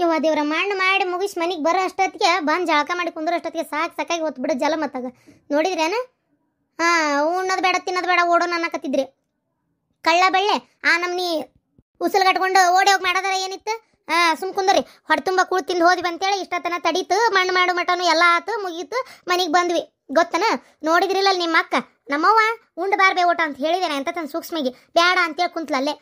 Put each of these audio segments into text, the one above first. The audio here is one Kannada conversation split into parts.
ಇವ ದೇವ್ರ ಮಣ್ಣು ಮಾಡಿ ಮುಗಿಸಿ ಮನೆಗೆ ಬರೋ ಅಷ್ಟೊತ್ತಿಗೆ ಬಂದು ಜಳಕ ಮಾಡಿ ಕುಂದ್ರ ಅಷ್ಟೊತ್ತಿಗೆ ಸಾಕಾಗಿ ಹೊತ್ತು ಬಿಡೋ ಜಲ ಮತ್ತಾಗ ನೋಡಿದ್ರೇನ? ಉಣ್ಣೋದು ಬೇಡ ತಿನ್ನೋದು ಬೇಡ ಓಡೋಣ ಅನ್ನಕತ್ತಿದ್ರಿ. ಕಳ್ಳ ಬಳ್ಳೆ ಆ ನಮ್ನಿ ಉಸಲ್ ಕಟ್ಕೊಂಡು ಓಡಿ ಹೋಗಿ ಮಾಡೋದಾರ ಏನಿತ್ತು? ಸುಮ್ ಕುಂದ್ರಿ, ಹೊಟ್ಟೆ ತುಂಬ ಕೂಳು ತಿಂದು ಹೋದ್ವಿ ಅಂತೇಳಿ ಇಷ್ಟತನ ತಡೀತು. ಮಣ್ಣು ಮಾಡೋ ಮಟನು ಎಲ್ಲ ಆತು, ಮುಗೀತು, ಮನೆಗೆ ಬಂದ್ವಿ. ಗೊತ್ತನ? ನೋಡಿದ್ರಿಲ್ಲ ನಿಮ್ಮ ಅಕ್ಕ ನಮ್ಮವ್ವ ಉಂಡು ಬಾರ್ಬೇ ಊಟ ಅಂತ ಹೇಳಿದೇನೆ ಅಂತ ತನ್ನ ಸೂಕ್ಷ್ಮಿಗೆ ಬೇಡ ಅಂತೇಳಿ ಕುಂತ್ಲಲ್ಲೇ.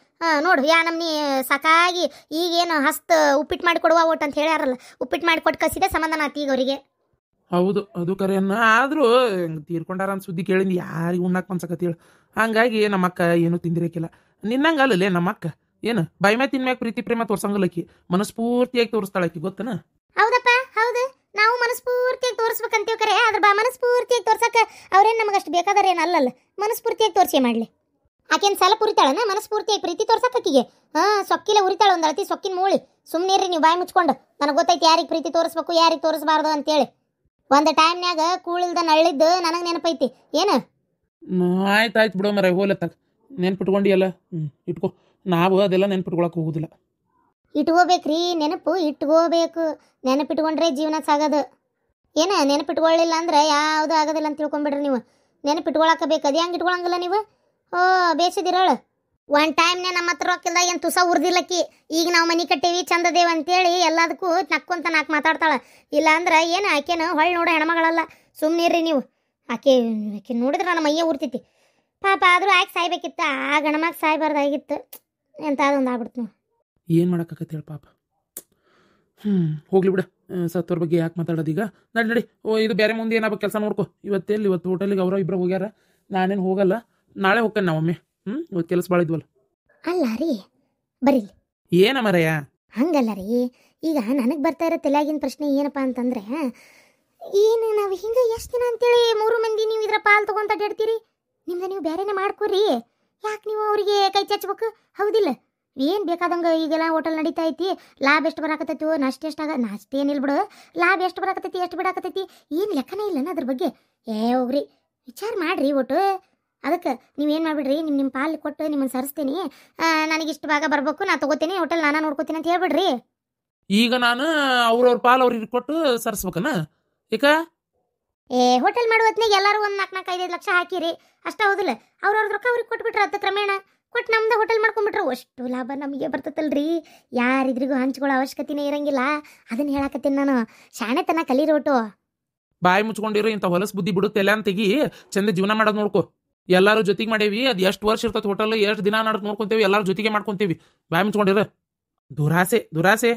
ನೋಡು ಯಾ ನಮ್ನಿ ಸಾಕಾಗಿ ಈಗೇನು ಹಸ್ತ ಉಪ್ಪಿಟ್ಟು ಮಾಡಿ ಕೊಡುವ ಊಟ ಅಂತ ಹೇಳ್ಯಾರಲ್ಲ, ಉಪ್ಪಿಟ್ಟು ಮಾಡಿ ಕೊಟ್ಟು ಕಸಿದೆ ಸಮಾಧಾನ ಆತು ಈಗ ಅವರಿಗೆ. ಹೌದು, ಅದು ಕರೆಯನ್ನ. ಆದರೂ ತೀರ್ಕೊಂಡಾರ ಅಂತ ಸುದ್ದಿ ಕೇಳಿಂದು ಯಾರಿಗೆ ಉಣ್ಣಾಕ್ ಅನ್ಸಕತ್ತೇಳು. ಹಂಗಾಗಿ ನಮ್ಮಕ್ಕ ಏನು ತಿಂದಿರಕಿಲ್ಲ. ನಿನ್ನಂಗಲ್ಲೇ ನಮ್ಮಕ್ಕ ಏನು ಬಾಯಿ ಮ್ಯಾಗ ತಿನ್ಮ್ಯಾಗ ಪ್ರೀತಿ ಪ್ರೇಮ ತೋರ್ಸಂಗಲ್ಲಕ್ಕಿ, ಮನಸ್ಫೂರ್ತಿಯಾಗಿ ತೋರಿಸ್ತಾಳಕ್ಕಿ. ಗೊತ್ತನ? ಹೌದಪ್ಪ, ಹೌದು. ನಾವು ಮನಸ್ಫೂರ್ತಿಯಾಗಿ ತೋರಿಸ್ಬೇಕಂತೀವಿ ಕರೆ, ಆದ್ರೆ ಮನಸ್ಫೂರ್ತಿಯಾಗಿ ತೋರ್ಸಕ್ಕೆ ಅವ್ರೇನು ನಮಗಷ್ಟು ಬೇಕಾದ್ರೆ ಅಲ್ಲಲ್ಲ. ಮನಸ್ಫೂರ್ತಿಯಾಗಿ ತೋರಿಸಿ ಮಾಡಲಿ. ಆಕೆನ್ ಸಲ ಉರಿತಾಳನ ಮನಸ್ಫೂರ್ತಿಯಾಗಿ ಪ್ರೀತಿ ತೋರ್ಸಕ್ಕಿಗೆ? ಸೊಕ್ಕಿಲೆ ಉರಿತಾಳ ಒಂದು ಅಳತಿ ಸೊಕ್ಕಿನ ಮೂಳಿ. ಸುಮ್ಮನಿರ್ರಿ ನೀವು ಬಾಯಿ ಮುಚ್ಕೊಂಡು. ನನಗೆ ಗೊತ್ತೈತಿ ಯಾರಿಗೆ ಪ್ರೀತಿ ತೋರಿಸ್ಬೇಕು ಯಾರಿಗೆ ತೋರಿಸ್ಬಾರ್ದು ಅಂತೇಳಿ. ಒಂದು ಟೈಮ್ನ್ಯಾಗ ಕೂಳಿಲ್ದ ನಳ್ಳಿದ್ದು ನನಗೆ ನೆನಪೈತಿ. ಏನು? ಆಯ್ತು ಬಿಡೋ ಮರ, ಹೋಲತ್ತಾಗ ನೆನ್ಪಿಟ್ಕೊಂಡಿಯಲ್ಲ. ಇಟ್ಕೋ. ನಾವು ಅದೆಲ್ಲ ನೆನ್ಪಿಟ್ಕೊಳಕ್ಕೆ ಹೋಗುದಿಲ್ಲ. ಇಟ್ಕೋಬೇಕ್ರಿ ನೆನಪು, ಇಟ್ಕೋಬೇಕು. ನೆನಪಿಟ್ಕೊಂಡ್ರೆ ಜೀವನ ಸಾಗೋದು. ಏನು ನೆನಪಿಟ್ಕೊಳ್ಳಿಲ್ಲ ಅಂದ್ರೆ ಯಾವುದು ಆಗೋದಿಲ್ಲ ಅಂತ ತಿಳ್ಕೊಂಬಿಡ್ರಿ ನೀವು. ನೆನಪಿಟ್ಕೊಳಕ್ಕೆ ಬೇಕು. ಅದು ಹೆಂಗೆ ಇಟ್ಕೊಳಂಗಿಲ್ಲ ನೀವು? ಬೇಸದಿರೋಳು. ಒಂದು ಟೈಮ್ನೇ ನಮ್ಮ ಹತ್ರ ರೊಕ್ಕಿಲ್ದಾಗ ಏನು ತುಸ ಉರ್ದಿಲ್ಲಕ್ಕಿ. ಈಗ ನಾವು ಮನೆ ಕಟ್ಟೇವಿ ಚಂದದೇವ್ ಅಂತೇಳಿ ಎಲ್ಲದಕ್ಕೂ ನಕ್ಕೊಂತ ನಾಲ್ಕು ಮಾತಾಡ್ತಾಳೆ. ಇಲ್ಲ ಅಂದ್ರೆ ಏನು ಆಕೆನು ಹೊಳ್ಳಿ ನೋಡೋ ಹೆಣ್ಮಗಳಲ್ಲ. ಸುಮ್ಮನಿರ್ರಿ ನೀವು. ಆಕೆ ನೋಡಿದ್ರೆ ನಮ್ಮ ಮೈಯೇ ಉರ್ತೈತಿ ಪಾಪ. ಆದರೂ ಆಕೆ ಸಾಯ್ಬೇಕಿತ್ತು, ಆ ಗಣಮಾಗ ಸಾಯ್ಬಾರ್ದಾಗಿತ್ತು. ಎಂತ ಅದೊಂದು ಆಗ್ಬಿಡ್ತು ನೀವು. ಏನು ಮಾಡೋಕ್ಕಾಗತ್ತೆ ಹೇಳಿ ಪಾಪ. ಹೋಗ್ಲಿ ಬಿಡ, ಸತ್ತೋರ ಬಗ್ಗೆ ಯಾಕೆ ಮಾತಾಡೋದು ಈಗ. ನಡಿ ಇದು ಬೇರೆ ಮುಂದೆ ಏನಾಗಬೇಕು ಕೆಲಸ ನೋಡ್ಕೊ. ಇವತ್ತು ಹೋಟೆಲಿಗೆ ಅವರ ಇಬ್ಬರು ಹೋಗ್ಯಾರ, ನಾನೇನು ಹೋಗಲ್ಲ. ನಾಳೆ ಹೋಗ್ತಾನೆ ನಾವೊಮ್ಮೆ. ಇವತ್ತು ಕೆಲಸ ಭಾಳ ಇದ್ವಲ್ಲ. ಅಲ್ಲ ರೀ, ಬರೀ ಏನ ಮರಯ್ಯ? ಹಂಗಲ್ಲ ರೀ, ಈಗ ನನಗೆ ಬರ್ತಾ ಇರೋ ತಲೆಯಾಗಿನ ಪ್ರಶ್ನೆ ಏನಪ್ಪ ಅಂತಂದ್ರೆ, ಏನು ನಾವು ಹಿಂಗೆ ಎಷ್ಟು ದಿನ ಅಂತೇಳಿ 3 ಮಂದಿ ನೀವು ಇದ್ರ ಪಾಲು ತೊಗೊಂತ ಅಡ್ಡಾಡ್ತೀರಿ? ನಿಮ್ದು ನೀವು ಬೇರೆನೇ ಮಾಡ್ಕೊರಿ. ಯಾಕೆ ನೀವು ಅವರಿಗೆ ಕೈ ಚಾಚ್ಬೇಕು? ಹೌದಿಲ್ಲ? ಏನು ಬೇಕಾದಂಗೆ ಈಗೆಲ್ಲ ಹೋಟೆಲ್ ನಡೀತಾ ಐತಿ. ಲಾಭ ಎಷ್ಟು ಬರಾಕತ್ತೈತಿ, ನಷ್ಟ ಏನಿಲ್ಲ ಬಿಡು. ಲಾಭ ಎಷ್ಟು ಬರಾಕತ್ತೈತಿ, ಎಷ್ಟು ಬಿಡಾಕತ್ತೈತಿ, ಏನು ಲೆಕ್ಕನೇ ಇಲ್ಲನ ಅದ್ರ ಬಗ್ಗೆ. ಹೋಗ್ರಿ, ವಿಚಾರ ಮಾಡ್ರಿ ಒಟ್ಟು. ಅದಕ್ಕೆ ನೀವೇನು ಮಾಡಿಬಿಡ್ರಿ, ನಿಮ್ಮ ಪಾಲು ಕೊಟ್ಟು ನಿಮ್ಮನ್ನು ಸರಿಸ್ತೀನಿ. ನನಗಿಷ್ಟು ಭಾಗ ಬರ್ಬೇಕು, ನಾ ತೊಗೋತೀನಿ, ಹೋಟೆಲ್ ನಾನು ನೋಡ್ಕೋತೀನಿ ಅಂತ ಹೇಳ್ಬಿಡ್ರಿ. ಈಗ ನಾನು ಅವ್ರವ್ರ ಪಾಲು ಅವ್ರಿಗೆ ಕೊಟ್ಟು ಸರಿಸ್ಬೇಕನ? ಈಗ ಹೋಟೆಲ್ ಮಾಡೋ ಹೊತ್ನಾಗ ಎಲ್ಲರೂ ಒಂದು 4-5 ಲಕ್ಷ ಹಾಕಿರಿ ಅಷ್ಟ. ಹೌದಿಲ್ಲ? ಅವ್ರವ್ರದ್ದು ರೊಕ್ಕ ಅವ್ರಿಗೆ ಕೊಟ್ಬಿಟ್ರೆ ಅದು ಕ್ರಮೇಣ ಕೊಟ್ಟು ನಮ್ದು ಹೋಟೆಲ್ ಮಾಡ್ಕೊಂಡ್ಬಿಟ್ರು ಅಷ್ಟು ಲಾಭ ನಮಗೆ ಬರ್ತೈತಲ್ರಿ. ಯಾರಿದ್ರಿಗೂ ಹಂಚ್ಕೊಳ್ಳೋ ಅವಶ್ಯಕತೆನೇ ಇರಂಗಿಲ್ಲ. ಅದನ್ನ ಹೇಳಾಕತ್ತೀನಿ ನಾನು. ಶಾಣೆತನ ಕಲೀರೋಟು. ಬಾಯಿ ಮುಚ್ಕೊಂಡಿರೋ ಇಂಥ ಹೊಲಸು ಬುದ್ಧಿ ಬಿಡುತ್ತೆಲ್ಲ ಅಂತೆಗಿ ಚಂದ ಜೀವನ ಮಾಡೋದು ನೋಡ್ಕೊ. ಎಲ್ಲರೂ ಜೊತೆಗೆ ಮಾಡೇವಿ. ಅದು ಎಷ್ಟು ವರ್ಷ ಇರ್ತದೆ ಹೋಟೆಲ್, ಎಷ್ಟು ದಿನ ನಡ್ದು ನೋಡ್ಕೊಂತೇವಿ, ಎಲ್ಲರೂ ಜೊತೆಗೆ ಮಾಡ್ಕೊಂತೀವಿ. ಬಾಯಿ ಮುಚ್ಕೊಂಡಿರ. ದುರಾಸೆ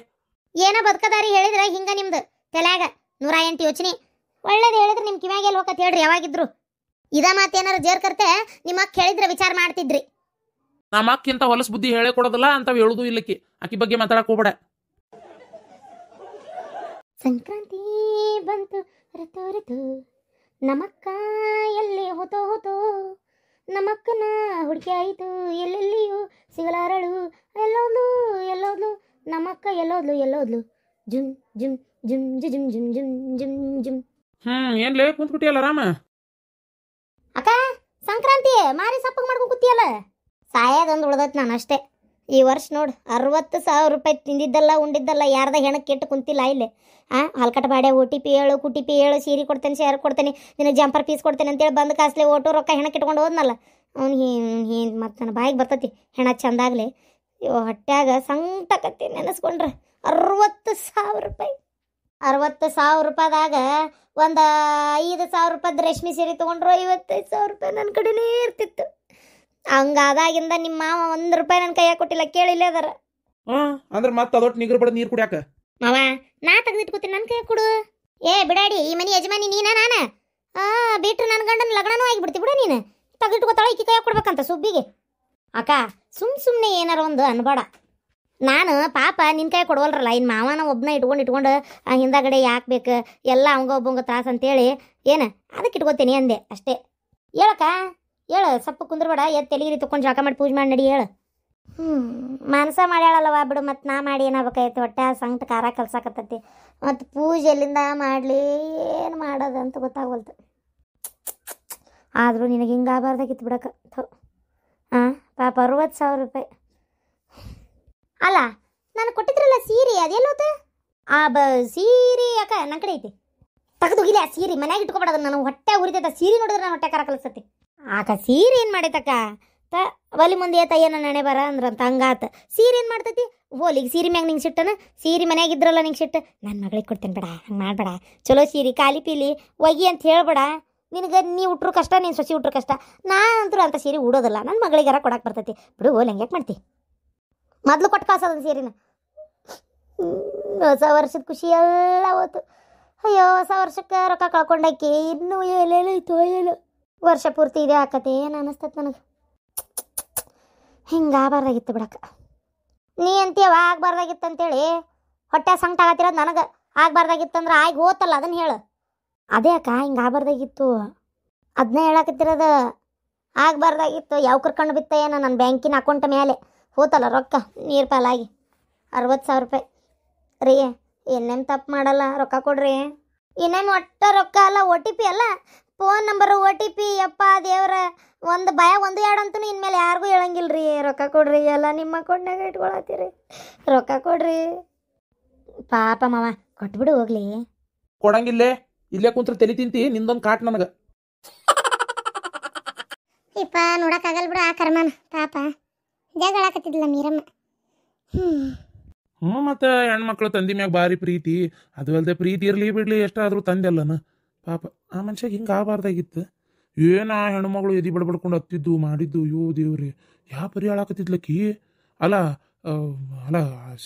ಏನೋ ಬದುಕದಾರಿ ಹೇಳಿದ್ರೆ ಹಿಂಗ ನಿಮ್ದು ತಲೆಯಾಗ 108 ಯೋಚನೆ. ಒಳ್ಳೇದು ಹೇಳಿದ್ರೆ ನಿಮ್ಮ ಕಿವ್ಯಾಗ ಎಲ್ಲಿ ಹೋಗತ್ತೆ ಹೇಳ್ರಿ ಯಾವಾಗಿದ್ರು. ಇದ ಮಾತೇನಾರು ಜೇರ್ಕರ್ತೆ ನಿಮ್ಮ ಅಕ್ಕ ಹೇಳಿದ್ರೆ ವಿಚಾರ ಮಾಡ್ತಿದ್ರಿ. ನಮ್ಮ ಅಕ್ಕಿಂತ ಹೊಲಸು ಬುದ್ಧಿ ಹೇಳೇ ಕೊಡೋದಲ್ಲ ಅಂತಾವ್ ಹೇಳುದು ಇಲ್ಲಕ್ಕಿ. ಆಕಿ ಬಗ್ಗೆ ಮಾತಾಡಕ್ ಹೋಗ್ಬೇಡ. ಸಂಕ್ರಾಂತಿ ಬಂತು ರತು ನಮ್ಮಕ್ಕ ಎಲ್ಲಿ ಹೋತೋ ನಮ್ಮಕ್ಕನ ಹುಡುಕಿ ಆಯಿತು ಎಲ್ಲೆಲ್ಲಿಯೂ ಸಿಗಲಾರಳು. ಎಲ್ಲೋದ್ಲು ನಮ್ಮಕ್ಕ ಎಲ್ಲೋದ್ಲು ಜುಮ್ ಜುಮ್ ಜುಮ್ ಜುಮ್ ಜುಮ್ ಜುಮ್ ಜುಮ್ ಜುಮ್. ಏನ್ಲೇ ಕುಂತ್ಬಿಟ್ಟಿಯಲ್ಲ ರಾಮ? ಅಕ್ಕ ಸಂಕ್ರಾಂತಿ ಮಾರಿ ಸಪ್ಪಗೆ ಮಾಡ್ಕೊಂಡು ಕೂತಿಯಲ್ಲ. ಸಾಯೋದೊಂದು ಉಳ್ದತ್ ನಾನು ಅಷ್ಟೇ. ಈ ವರ್ಷ ನೋಡು 60,000 ರೂಪಾಯಿ ತಿಂದಿದ್ದಲ್ಲ ಉಂಡಿದ್ದಲ್ಲ ಯಾರ್ದ ಹೆಣಕ್ಕೆ ಕೆಟ್ಟು ಕುಂತಿಲ್ಲ ಇಲ್ಲಿ. ಹಲ್ಕಟ ಬಾಡೆ OTP ಹೇಳು ಕುಟಿಪಿ ಹೇಳು, ಸೀರೆ ಕೊಡ್ತೇನೆ, ಶೇರ್ ಕೊಡ್ತೇನೆ, ನಿನಗೆ ಜಂಪರ್ ಪೀಸ್ ಕೊಡ್ತೇನೆ ಅಂತೇಳಿ ಬಂದು ಕಾಸ್ಲೆ ಓಟು ರೊಕ್ಕ ಹೆಣಕ್ಕೆ ಇಟ್ಕೊಂಡು ಹೋದ್ನಲ್ಲ ಅವ್ನು. ಮತ್ತು ನನ್ನ ಬಾಯಿಗೆ ಬರ್ತತಿ ಹೆಣ ಚಂದಾಗ್ಲಿ. ಹೊಟ್ಯಾಗ ಸಂಕಟಕತ್ತಿ ನೆನೆಸ್ಕೊಂಡ್ರೆ 60,000 ರೂಪಾಯಿ. 60,000 ರೂಪಾಯಿದಾಗ ಒಂದು 5,000 ರೂಪಾಯ್ದು ರೇಷ್ಮೆ ಸೀರೆ ತೊಗೊಂಡ್ರು 55,000 ರೂಪಾಯಿ ನನ್ನ ಕಡೆನೇ ಇರ್ತಿತ್ತು. ಹಂಗಾದಾಗಿಂದ ನಿಮ್ಮ ಮಾವ 1 ರೂಪಾಯಿ ನನ್ನ ಕೈಯಾಗ ಕೊಟ್ಟಿಲ್ಲ. ಕೇಳಿಲ್ಲ ಅದರ ಅಂದ್ರೆ ಮತ್ತೆ ಅದೊಟ್ಟು ನಿಗ್ರ ಬಡ ನೀರು ಕುಡಿಯಾಕ ಮಾವ ನಾ ತೆಗೆದಿಟ್ಕೋತೀನಿ, ನನ್ನ ಕೈಯಾಗ ಕೊಡು. ಬಿಡಾಡಿ, ಈ ಮನೆ ಯಜಮಾನಿ ನೀನ ನಾನು ಬಿಟ್ರು ನನ್ನ ಗಂಡನ ಲಗ್ನನೂ ಆಗಿಬಿಡ್ತಿ ಬಿಡ. ನೀನು ತೆಗೆದಿಟ್ಕೋತಾಳ ಈಕಿ ಕೈಯಾಗ ಕೊಡ್ಬೇಕಂತ ಸುಬ್ಬಿಗೆ. ಅಕ್ಕ ಸುಮ್ಮನೆ ಏನಾರ ಒಂದು ಅನ್ಬೇಡ. ನಾನು ಪಾಪ ನಿನ್ನ ಕೈ ಕೊಡವಲ್ರಲ್ಲ, ಇನ್ನು ಮಾವನ ಒಬ್ಬನ ಇಟ್ಕೊಂಡು ಹಿಂದಾಗಡೆ ಯಾಕೆ ಬೇಕು ಎಲ್ಲ ಅವಂಗ ಒಬ್ಬಂಗ ತ್ರಾಸ ಅಂತೇಳಿ ಏನು ಅದಕ್ಕೆ ಇಟ್ಕೋತೀನಿ ಅಂದೆ ಅಷ್ಟೇ. ಹೇಳಕ್ಕ ಹೇಳು, ಸಪ್ಪ ಕುಂದ್ರಬೇಡ. ತೆಲಿಗಿರಿ ತೊಗೊಂಡು ಜಳಕ ಮಾಡಿ ಪೂಜೆ ಮಾಡಿ ನಡಿ ಹೇಳು. ಮನಸ ಮಾಡ್ಯಾಳಲ್ಲವ ಬಿಡು. ಮತ್ತು ನಾ ಮಾಡಿ ಏನಾಗಬೇಕಾಯ್ತು, ಹೊಟ್ಟೆ ಸಂಕಟ ಖಾರ ಕಲ್ಸಾಕತ್ತೈತಿ. ಮತ್ತು ಪೂಜೆ ಎಲ್ಲಿಂದ ಮಾಡಲಿ, ಏನು ಮಾಡೋದು ಅಂತ ಗೊತ್ತಾಗವಲ್ತು. ಆದರೂ ನಿನಗೆ ಹಿಂಗೆ ಆಗಬಾರ್ದಾಗಿತ್ತು ಬಿಡಕ್ಕೆ. ಪಾಪ 60,000 ರೂಪಾಯಿ ಅಲ್ಲ ನಾನು ಕೊಟ್ಟಿದ್ರಲ್ಲ ಸೀರೆ, ಅದೆಲ್ಲೋತ? ಆ ಸೀರೆ ಅಕ್ಕ ನನ್ನ ಕಡೆ ಐತಿ, ತೆಗೆದೋಗಿಲ್ಲ ಆ ಸೀರೆ ಮನ್ಯಾಗ ಇಟ್ಕೊಬೇಡ, ನಾನು ಹೊಟ್ಟೆ ಉರಿತೈತ ಸೀರೆ ನೋಡಿದ್ರೆ ನಾನು ಹೊಟ್ಟೆ ಕರ ಕಲಿಸ್ತತಿ. ಆಕ ಸೀರೆ ಏನು ಮಾಡೈತಕ್ಕ ಒಲಿ ಮುಂದೆ ಏನ ನಣೆ ಬರ ಅಂದ್ರಂತ ಹಂಗಾತ. ಸೀರೆ ಏನು ಮಾಡ್ತೈತಿ ಹೋಲಿಗೆ ಸೀರೆ ಮ್ಯಾಗ ನಿಂಗೆ ಸಿಟ್ಟನ, ಸೀರೆ ಮನ್ಯಾಗ ಇದ್ರಲ್ಲ ನಿಂಗೆ ಸಿಟ್ಟು, ನನ್ನ ಮಗಳಿಗೆ ಕೊಡ್ತೇನೆ ಬೇಡ, ಹಂಗೆ ಮಾಡಬೇಡ, ಚಲೋ ಸೀರೆ ಕಾಲಿ ಪೀಲಿ ಒಗಿ ಅಂತ ಹೇಳ್ಬೇಡ, ನಿನಗೆ ನೀ ಉಟ್ರು ಕಷ್ಟ, ನೀನು ಸೊಸಿ ಉಟ್ರು ಕಷ್ಟ, ನಾನಂತೂ ಅಂತ ಸೀರೆ ಉಡೋದಿಲ್ಲ, ನನ್ನ ಮಗಳಿಗಾರ ಕೊಡಕ್ಕೆ ಬರ್ತೈತಿ ಬಿಡು, ಹೋಲ್ ಹೆಂಗೆ ಮಾಡ್ತಿ, ಮೊದಲು ಕೊಟ್ಟು ಕಳ್ಸೋದನ್ನ ಸೀರೆನ. ಹೊಸ ವರ್ಷದ ಖುಷಿ ಎಲ್ಲ ಹೋತು. ಅಯ್ಯೋ ಹೊಸ ವರ್ಷಕ್ಕೆ ರೊಕ್ಕ ಕಳ್ಕೊಂಡಾಕಿ, ಇನ್ನೂ ಎಲ್ಲೇನೈತೋ ಏನೋ, ವರ್ಷ ಪೂರ್ತಿ ಇದೆ ಆಕತೆ ಏನು ಅನ್ನಿಸ್ತೈತೆ ನನಗೆ. ಹಿಂಗೆ ಆಗಬಾರ್ದಾಗಿತ್ತು ಬಿಡಕ್ಕ. ನೀ ಅಂತೀಯವ ಆಗಬಾರ್ದಾಗಿತ್ತು ಅಂತೇಳಿ ಹೊಟ್ಟೆ ಸಂಕಟ ಆಗತ್ತಿರೋದು ನನಗೆ. ಆಗಬಾರ್ದಾಗಿತ್ತಂದ್ರೆ ಆಗಿ ಹೋತಲ್ಲ ಅದನ್ನು ಹೇಳು. ಅದೇ ಅಕ್ಕ ಹಿಂಗೆ ಆಗಬಾರ್ದಾಗಿತ್ತು ಅದನ್ನೇ ಹೇಳಕತ್ತಿರೋದು. ಆಗಬಾರ್ದಾಗಿತ್ತು ಯಾವ ಕರ್ಕೊಂಡು ಬಿತ್ತ ಏನೋ ನನ್ನ ಬ್ಯಾಂಕಿನ ಅಕೌಂಟ್ ಮೇಲೆ ಹೋತಲ್ಲ ರೊಕ್ಕ ನೀರು ಪಾಲಾಗಿ 60,000 ರೂಪಾಯಿ ರೀ. ಇನ್ನೇನು ತಪ್ಪು ಮಾಡಲ್ಲ, ರೊಕ್ಕ ಕೊಡ್ರಿ. ಇನ್ನೇನು ಒಟ್ಟ ರೊಕ್ಕ ಅಲ್ಲ, OTP ಅಲ್ಲ, ಫೋನ್ ನಂಬರು OTP. ಯಪ್ಪ ದೇವ್ರ, ಒಂದು ಭಯ ಒಂದು ಎರಡು ಅಂತೂ ಇನ್ಮೇಲೆ ಯಾರಿಗೂ ಹೇಳಂಗಿಲ್ಲ ರೀ. ರೊಕ್ಕ ಕೊಡ್ರಿ, ಎಲ್ಲ ನಿಮ್ಮ ಅಕೌಂಟ್ನಾಗ ಇಟ್ಕೊಳತ್ತೀರಿ, ರೊಕ್ಕ ಕೊಡ್ರಿ. ಪಾಪ ಮಾವ ಕೊಟ್ಬಿಡು ಹೋಗ್ಲಿ. ಕೊಡಂಗಿಲ್ಲೇ, ಇಲ್ಲೇ ಕುಂತ್ರ ತಲೆ ತಿಂತಿ, ನಿಂದೊಂದು ಕಾಟ್ ನನಗೆ. ಇಪ್ಪ ನೋಡಕ್ಕಾಗಲ್ ಬಿಡು ಆ ಕರ್ಮನ, ಪಾಪ ಜಗಳಾಕತ್ತಿದ್ಲ ಮೀರಮ್ಮ. ಮತ್ತು ಹೆಣ್ಮಕ್ಳು ತಂದಿ ಮ್ಯಾಗ ಭಾರಿ ಪ್ರೀತಿ, ಅದು ಅಲ್ಲದೆ ಪ್ರೀತಿ ಇರಲಿ ಬಿಡಲಿ ಎಷ್ಟಾದರೂ ತಂದೆ ಅಲ್ಲನ. ಪಾಪ ಆ ಮನುಷ್ಯಗೆ ಹಿಂಗೆ ಆಗಬಾರ್ದಾಗಿತ್ತು. ಏನು ಆ ಹೆಣ್ಮಗಳು ಎದಿ ಬಡ್ಬಡ್ಕೊಂಡು ಹತ್ತಿದ್ದು ಮಾಡಿದ್ದು, ಅಯ್ಯೋ ದೇವ್ರಿ ಯಾವ ಪರಿ ಹಾಳಾಕತ್ತಿದ್ಲಕ್ಕಿ. ಅಲ್ಲ ಅಲ್ಲ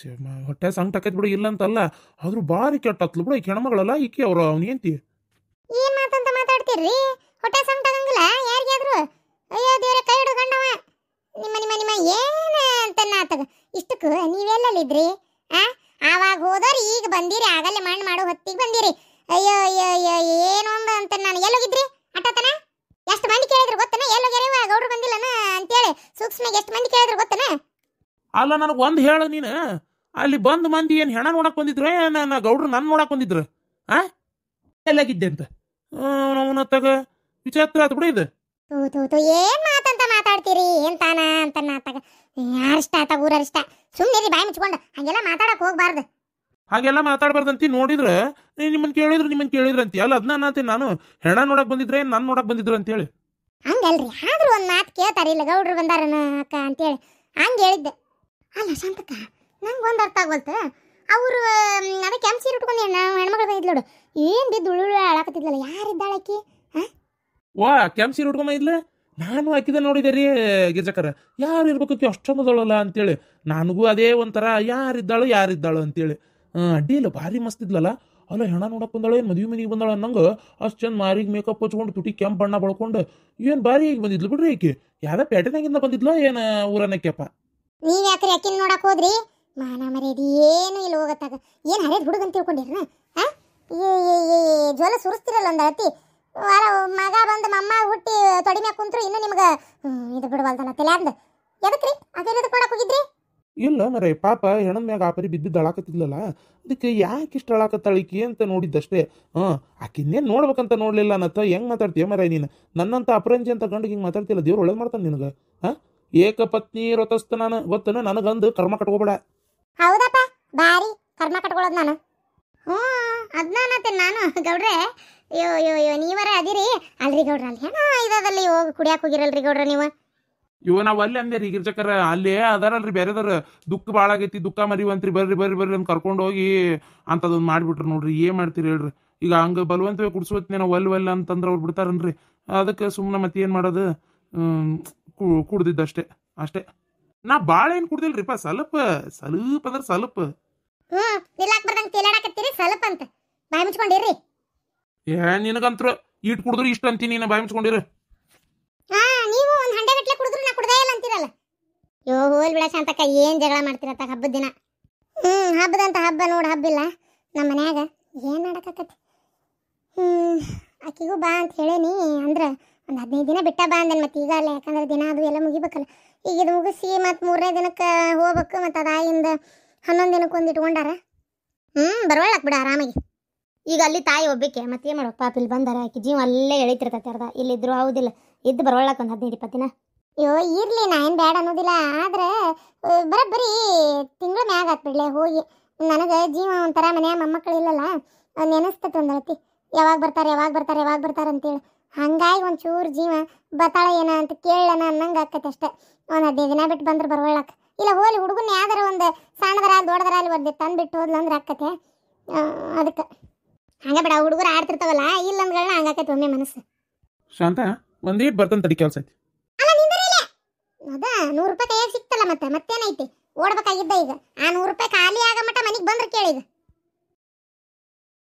ಹೊಟ್ಟೆ ಸಂಕಟ ಆಕೈತಿ ಬಿಡು, ಇಲ್ಲಂತಲ್ಲ, ಆದ್ರೂ ಭಾರಿ ಕೆಟ್ಟ ಹತ್ಲು ಬಿಡು. ಈಕೆ ಹೆಣ್ಮಗಳಲ್ಲ, ಈಕೆ ಅವ್ರು ಅವನೇಂತಿ ಏನ್ ಮಾತಂತ ಮಾತಾಡ್ತೀರ್ರಿ? ಹೊಟ್ಟೆ ಸಂಕಟ ಆಗಂಗಿಲ್ಲ ಯಾರಿಗಾದ್ರು? ಅಯ್ಯೋ ದೇವ್ರ ಕೈ ಹಿಡ್ಕೊಂಡವ ನಿಮ್ಮ ನಿಮ್ಮ ನಿಮ್ಮ ಏನ ಅಂತ ನಾತಗ. ಇಷ್ಟಕ್ಕೂ ನೀವೆಲ್ಲಿದ್ರಿ? ಆವಾಗ ಹೋದವ್ರು ಈಗ ಬಂದಿರಿ, ಆಗಲ್ಲೇ ಮಣ್ಣು ಮಾಡೋ ಹೊತ್ತಿಗೆ ಬಂದಿರಿ. ಅಯ್ಯೋ ಅಯ್ಯೋ ಅಯ್ಯೋ ಏನು ಅಂದ ಅಂತ ನಾನು ಎಲ್ಲೋಗಿದ್ರಿ ಅಟ್ಟತನ? ಎಷ್ಟು ಮಂದಿ ಕೇಳಿದ್ರು ಗೊತ್ತನ? ಎಲ್ಲೋಗ್ಯಾರವ ಗೌಡ್ರು ಬಂದಿಲ್ಲನ ಅಂತೇಳಿ ಸೂಕ್ಷ್ಮಾಗಿ ಎಷ್ಟು ಮಂದಿ ಕೇಳಿದ್ರು ಗೊತ್ತನ? ಅಲ್ಲ ನನಗೆ ಒಂದು ಹೇಳು ನೀನು, ಅಲ್ಲಿ ಬಂದ ಮಂದಿ ಏನು ಹೆಣ ನೋಡಕ್ ಬಂದಿದ್ರು, ಏನು ಗೌಡ್ರು ನನ್ನ ನೋಡಕ್ ಬಂದಿದ್ರು? ಎಲ್ಲಾಗಿದ್ದೆ ಅಂತ ಅವನ ತಗ ವಿಚಾರ ಆತು ಬಿಡು ಇದು. ತೂ ಏನ್ ಮಾತಂತ ಮಾತಾಡ್ತೀರಿ? ಏನ್ ತಾನ ಅಂತ ನಾತಗ ಯಾರಿಷ್ಟ ಆತ ಊರರಿಷ್ಟ. ಸುಮ್ಮನೆ ಬಾಯಿ ಮುಚ್ಕೊಂಡು ಹಂಗೆಲ್ಲ ಮಾತಾಡಕ್ ಹೋಗ್ಬಾರ್ದು. ಹಾಗೆಲ್ಲ ಮಾತಾಡ್ಬಾರ್ದಂತಿ. ನೋಡಿದ್ರೆ ನಿಮ್ಮನ್ನು ಕೇಳಿದ್ರು ಅಂತಿ. ಅಲ್ಲ ಅದನ್ನ ನಾತೀನಿ ನಾನು, ಹೆಣ ನೋಡಕ್ ಬಂದಿದ್ರೆ ನನ್ನ ನೋಡಕ್ ಬಂದಿದ್ರು ಅಂತೇಳಿ. ಹಂಗಲ್ರಿ, ಆದ್ರೂ ಒಂದು ಮಾತು ಕೇಳ್ತಾರೆ, ಇಲ್ಲ ಗೌಡ್ರು ಬಂದಾರನ ಅಕ್ಕ ಅಂತೇಳಿ ಹಂಗೆ ಹೇಳಿದ್ದೆ. ಅಲ್ಲ ಶಾಂತಕ್ಕ, ನಂಗೆ ಒಂದು ಅರ್ಥ ಆಗೋಲ್ತ. ಅವರು ಅದಕ್ಕೆ ಕೆಂಪು ಸೀರೆ ಉಟ್ಕೊಂಡು ಹೆಣ್ಮಗಳು ಬಂದಿದ್ಲು ನೋಡು, ಏನು ಬಿದ್ದು ಉಳ್ಳು ಅಳಾಕತ್ತಿದ್ಲಲ್ಲ, ಯಾರಿದ್ದಾಳಕ್ಕಿ? ವಾ ಕೆಂಪು ಸೀರೆ ಉಟ್ಕೊಂಡ ಇದ್ಲ, ನಾನು ಹಾಕಿದ ನೋಡಿದೆ ರೀ ಗಿರ್ಜಕರ. ಯಾರು ಇರ್ಬೇಕಿ ಅಷ್ಟೊಂದದಳಲ್ಲ ಅಂತೇಳಿ ನನಗೂ ಅದೇ ಒಂಥರ ಯಾರಿದ್ದಾಳು ಅಂತೇಳಿ. ಅಡ್ಡಿ ಇಲ್ಲ, ಭಾರಿ ಮಸ್ತ್ ಇದ್ಲಲ್ಲ. ಅಲ್ಲ ಹೆಣ ನೋಡಕ್ ಬಂದಾಳ, ಏನು ಮದುವೆ ಮನೆಗೆ ಬಂದಾಳ ಅನ್ನಂಗೆ ಅಷ್ಟು ಚಂದ ಮಾರಿಗೆ ಮೇಕಪ್ ಹಚ್ಕೊಂಡು ತುಟಿ ಕೆಂಪು ಬಣ್ಣ ಬಳ್ಕೊಂಡು ಏನು ಭಾರಿ ಈಗ ಬಂದಿದ್ಲು ಬಿಡ್ರಿ. ಆಕಿ ಯಾವ್ದ ಪೇಟೆನಾಗಿಂದ ಬಂದಿದ್ಲ ಏನು ಊರನ್ನಕ್ಕೆಪ್ಪ? ನೀವ್ ಯಾಕ್ರಿ ಅಕ್ಕಿನ ನೋಡಕ್ ಹೋದ್ರಿ? ಮಾನ ಮರ್ಯಾದಿ ಏನು ಇಲ್ಲ ಹೋಗತ್ತಾಗ. ಏನು ಹರೇದ್ ಹುಡುಗಂತ ತಿಳ್ಕೊಂಡಿರ್ನ? ಜ್ವಲ ಸುರಿಸ್ತಿರಲ್ಲ ಒಂದು ಅತಿ ಮಗ ಬಂದು ಮಮ್ಮ ಹುಟ್ಟಿ ತೊಡಿ ಮ್ಯಾಗ ಕುಂತ್ರು ಇನ್ನು ನಿಮ್ಗೆ ಇದು ಬಿಡವಲ್ದಲ್ಲ ತಲೆ ಅಂದ. ಎದಕ್ರಿ ಅದೇ ಕೊಡಕ್ ಹೋಗಿದ್ರಿ? ಇಲ್ಲ ಮರೇ, ಪಾಪ ಹೆಣದ ಮ್ಯಾಗ ಆ ಪರಿ ಬಿದ್ದು ಅಳಾಕತ್ತಿದ್ಲಲ್ಲ, ಅದಕ್ಕೆ ಯಾಕೆ ಇಷ್ಟ ಅಳಾಕತ್ತಾಳಿಕಿ ಅಂತ ನೋಡಿದ್ದಷ್ಟೇ. ಆಕಿನ್ನೇನು ನೋಡ್ಬೇಕಂತ ನೋಡ್ಲಿಲ್ಲ ಅನ್ನತ್ತ. ಹೆಂಗೆ ಮಾತಾಡ್ತೀಯ ಮರ ನೀನು? ನನ್ನಂತ ಅಪರಂಜಿ ಅಂತ ಗಂಡಿಗೆ ಹಿಂಗೆ ಮಾತಾಡ್ತಿಲ್ಲ. ದೇವ್ರು ಒಳ್ಳೇದು ಮಾಡ್ತಾನೆ ನಿನಗೆ. ಏಕಪತ್ನಿ ವ್ರತಸ್ಥ ನಾನು ಗೊತ್ತನ, ನನಗಂದು ಕರ್ಮ ಕಟ್ಕೋಬೇಡ. ಹೌದಪ್ಪ, ಬಾರಿ ಕರ್ಮ ಕಟ್ಕೊಳ್ಳೋದು ನಾನು. ಅದನ್ನ ನಾನು ಗೌಡ್ರೆ. ಅಯ್ಯೋ ನೀವರ ಅದಿರಿ ಅಲ್ರಿ ಗೌಡ್ರ, ಅಲ್ಲಿ ಹೆಣ ಇದದಲ್ಲಿ ಹೋಗಿ ಕುಡಿಯಾಕ ಹೋಗಿರಲ್ರಿ ಗೌಡ್ರ ನೀವು? ನಾವು ಅಲ್ಲಿ ಅಂದೇ ರೀ ಗಿರ್ಜಕರ, ಅಲ್ಲೇ ಅದಾರಲ್ರಿ ಬೇರೆದವ್ರು, ದುಃಖ ಭಾಳ ಆಗೈತಿ, ದುಃಖ ಮರಿವಂತ್ರಿ, ಬರ್ರಿ ಅಂತ ಕರ್ಕೊಂಡು ಹೋಗಿ ಅಂತದೊಂದು ಮಾಡಿಬಿಟ್ರು ನೋಡ್ರಿ. ಏನು ಮಾಡ್ತೀರಿ ಹೇಳ್ರಿ? ಈಗ ಹಂಗೆ ಬಲವಂತವೇ ಕುಡಿಸ್ವತ್ನೇ ನಾವು ಒಲ್ಲ ಅಂತಂದ್ರೆ ಅವ್ರು ಬಿಡ್ತಾರನ್ರಿ. ಅದಕ್ಕೆ ಸುಮ್ಮನೆ ಮತ್ತೆ ಏನು ಮಾಡೋದು, ಕುಡ್ದಿದ್ದಷ್ಟೇ ಅಷ್ಟೇ. ನಾ ಭಾಳ ಏನು ಕುಡ್ದಿಲ್ರಿಪ್ಪ, ಸ್ವಲ್ಪ ಅಂದ್ರೆ ಸ್ವಲ್ಪ. ನಿಲ್ಲಾಕ್ ಬರ್ದಂಗೆ ತೇಲಾಡಕತ್ತೀರಿ ಸ್ವಲ್ಪ ಅಂತ ಬಾಯಿ ಮುಚ್ಕೊಂಡಿರ್ರಿ. ನಿನಗಂತ್ರ ಈಟ್ ಕುಡಿದ್ರು ಇಷ್ಟ ಅಂತೀನಿ, ನಾ ಬಾಯಿ ಮುಚ್ಕೊಂಡಿರು. ನೀವು ಒಂದು ಹಂಡೆ ಗಟ್ಲೆ ಕುಡಿದ್ರು ನಾ ಕುಡ್ದೇ ಇಲ್ಲ ಅಂತೀರಲ್ಲ. ಹೋಲ್ ಬಿಡ ಶಾಂತಕ್ಕ, ಏನ್ ಜಗಳ ಮಾಡ್ತಿರತ್ತ ಹಬ್ಬದ ದಿನ? ಹಬ್ಬದಂತ ಹಬ್ಬ ನೋಡು, ಹಬ್ಬಿಲ್ಲ ನಮ್ಮ ಮನ್ಯಾಗ. ಏನ್ ನಡಕತ್ತೈತಿ? ಆಕಿಗೂ ಬಾ ಅಂತ ಹೇಳೇನಿ, ಅಂದ್ರ ಒಂದು 15 ದಿನ ಬಿಟ್ಟ ಬಾ ಅಂದನ್. ಮತ್ತೆ ಈಗ ಅಲ್ಲ, ಯಾಕಂದ್ರೆ ದಿನ ಅದು ಎಲ್ಲ ಮುಗಿಬೇಕಲ್ಲ. ಈಗ ಇದು ಮುಗಿಸಿ ಮತ್ತು 3ನೇ ದಿನಕ್ಕೆ ಹೋಗ್ಬೇಕು. ಮತ್ತು ಅದಾಗಿಂದ 11 ದಿನಕ್ಕೆ ಒಂದು ಇಟ್ಕೊಂಡಾರ. ಬರವಳ್ಳಾಕ್ ಬಿಡ ಆರಾಮಾಗಿ. ಈಗ ಅಲ್ಲಿ ತಾಯಿ ಒಬ್ಬಕ್ಕೆ ಮತ್ತೇನು ಮಾಡೋಕೆ, ಪಾಪ ಇಲ್ಲಿ ಬಂದಾರ, ಆಕಿ ಜೀವ ಅಲ್ಲೇ ಎಳಿತಿರ್ತೈತೆ ಅರ್ಧ. ಇಲ್ಲಿದ್ರು ಹೌದಿಲ್ಲ, ಇದ್ದು ಬರವಳ್ಳಾಕ ಒಂದು 15-20 ದಿನ. ಅಯ್ಯೋ ಇರ್ಲಿ, ನಾ ಏನು ಬೇಡ ಅನ್ನೋದಿಲ್ಲ. ಆದ್ರೆ ಬರೀ ತಿಂಗಳ ಮ್ಯಾಗ ಆತ್ಬಿಡ್ಲೆ ಹೋಗಿ. ನನಗೆ ಜೀವ ಒಂಥರ ಮನ್ಯಾಗ ಮೊಮ್ಮಕ್ಕಳು ಇಲ್ಲಲ್ಲ ನೆನೆಸ್ತೈತೆ ಒಂದಳತಿ. ಯಾವಾಗ ಬರ್ತಾರೆ ಯಾವಾಗ ಬರ್ತಾರೆ ಯಾವಾಗ ಬರ್ತಾರೆ ಅಂತೇಳಿ. ಹಂಗಾಗಿ ಒಂಚೂರು ಜೀವ ಬತ್ತಾಳ ಏನ ಅಂತ ಕೇಳಣ ಅನ್ನಂಗೆ ಆಕೈತೆ ಅಷ್ಟೇ. ಒಂದು 15 ದಿನ ಬಿಟ್ಟು ಬಂದ್ರೆ ಬರೋಳಕ್ಕೆ. ಇಲ್ಲ ಹೋಲಿ ಹುಡುಗನ ಯಾವ್ದಾರ ಒಂದು ಸಣ್ಣದರ ದೊಡ್ಡದರ ಅಲ್ಲಿ ಒದ್ದೆ ತಂದು ಬಿಟ್ಟು ಹೋದ್ಲಂದ್ರೆ ಆಕತೆ. ಅದಕ್ಕೆ ಹಂಗೆ ಬಿಡ, ಹುಡುಗರು ಆಡ್ತಿರ್ತಾವಲ್ಲ ಇಲ್ಲ ಅಂದ್ಗಳನ್ನ ಹಂಗಾಕೈತೆ ಒಮ್ಮೆ ಮನಸ್ಸು. ಶಾಂತ ಒಂದೇಟ್ ಬರ್ತಂತ ತಡಿ ಕೆಲಸ ಐತಿ. ಅಲ್ಲ ನಿಂದಿರಲ್ಲ ಅದ 100 ರೂಪಾಯಿ ಕೈಯಾಗ ಸಿಕ್ತಲ್ಲ, ಮತ್ತೇನೈತಿ ಓಡ್ಬೇಕಾಗಿದ್ದ ಈಗ. ಆ 100 ರೂಪಾಯಿ ಖಾಲಿ ಆಗ ಮಟ್ಟ ಮನೆಗೆ ಬಂದ್ರೆ ಕೇಳಿದ